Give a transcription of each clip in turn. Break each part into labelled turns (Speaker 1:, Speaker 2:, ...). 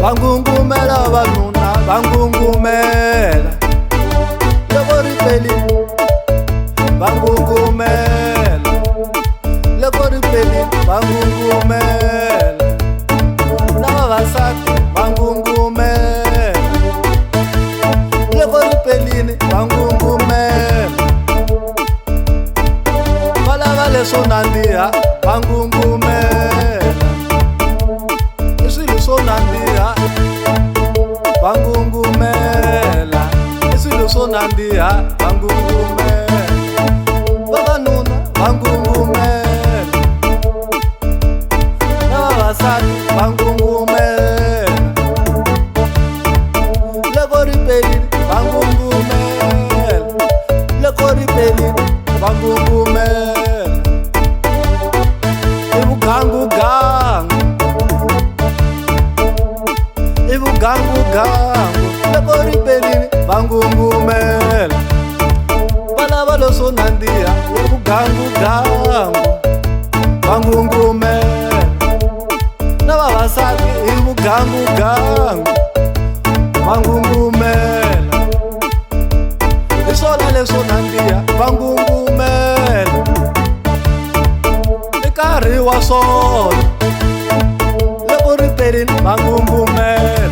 Speaker 1: Vangungumela vanuna, vangungumela loko ripelini, vangungumela loko ripelini, vangungumela na vavasati vangungumela loko ripelini, vangungumela valava leswo nandziha, vangungumela i swilo swo nandziha, vangungumela i swilo swo nandziha, vangungumela vavanuna, vangungumela na vavasati, vangungumela loko ripelini, vangungumela loko ripelini, vangungumela i vugangugangu, i vugangugangu loko ripelini, vangungumela valava leswo nandziha, i vugangugangu, vangungumela na vavasati, i vugangugangu, vangungumela hi swona leswo nandziha, vangungumela i nkarhi wa swona loko ripelini, vangungumela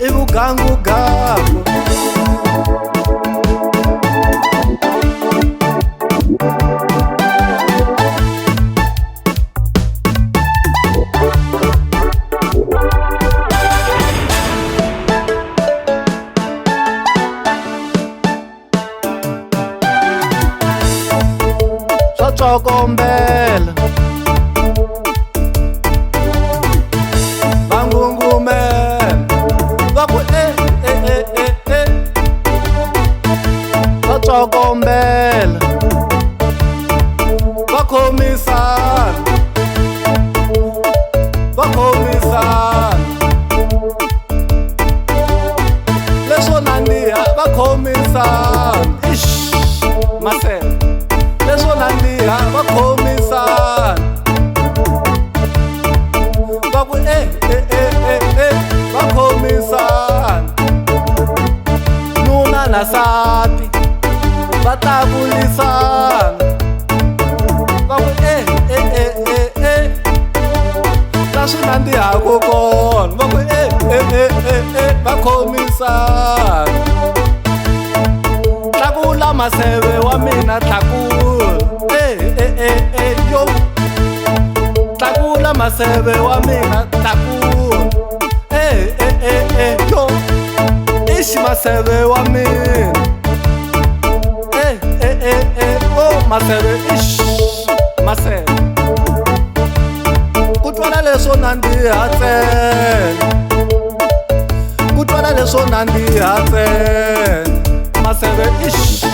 Speaker 1: i vugangugangu. Swa tsokombela vangungumela va ku va tsokombela va khomisana, va khomisana leswo nandziha, va khomisana masele leswo nandziha, va khomisana va ku va khomisana nuna na nsati va ta vulisana va ku ta swi nandzihaku kona va ku va khomisana tlakula maseve wa mina, tlakula yo tlakula maseve wa mina, tlakula yo ixi maseve wa mina, oh maseve ixi maseve ku twala leswo nandziha ntsena, ku twala leswo nandziha ntsena maseve ixi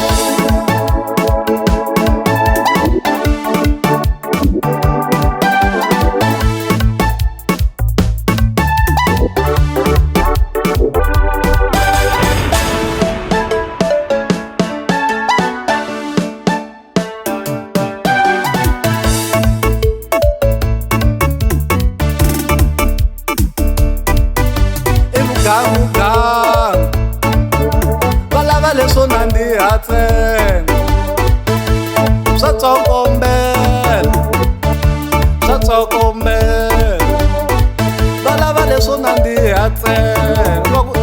Speaker 1: vugangugangu valava leswo nandziha ntsena, swa tsokombela, swa tsokombela valava leswo nandziha ntsena va ku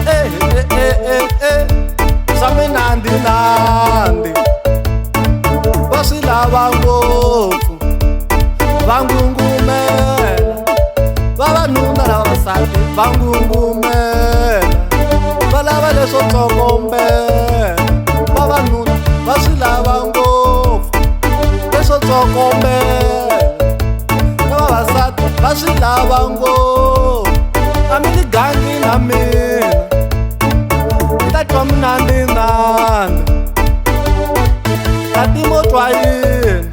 Speaker 1: swa minandzinandzi va swi lava ngopfu, vangungumela vavanuna na vavasati, vangungumela valava leswo tsokombela, vavanuna va swi lava ngopfu leswo tsokombela na vavasati va swi lava ngopfu. A mi ni gangi na mina mi ta twa minandzinandzi, tatimo twa yini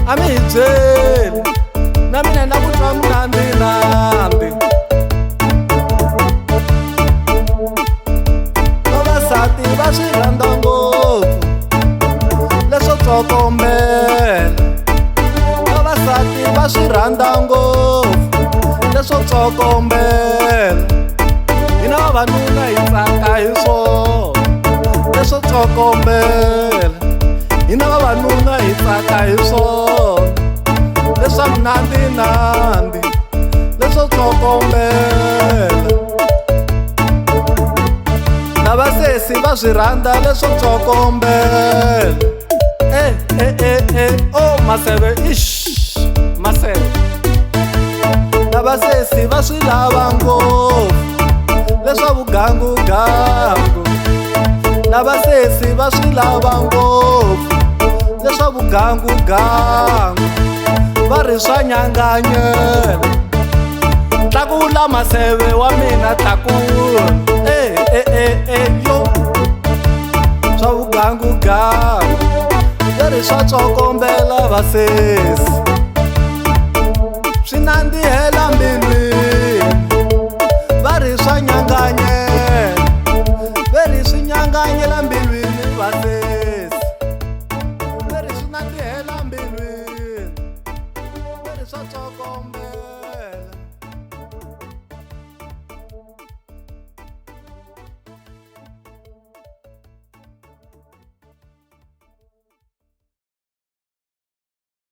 Speaker 1: a mi hi byeli na mina na ku twa minandzinandzi tsokombela hina vavanuna hi tsaka hi swona leswo tsokombela hina vavanuna hi tsaka hi swona leswa mnandinandi leswo tsokombela na vasesi va swi rhandza leswo tsokombela oh maseve ish maseve na vasesi va swi lava ngopfu leswa vugangugangu na vasesi va swi lava ngopfu leswa vugangugangu va ri swa nyanganyela tlakula maseve wa mina tlakula yo swa vugangugangu va ri swa tsokombela vasesi swi nandzihela mbilwini va ri swa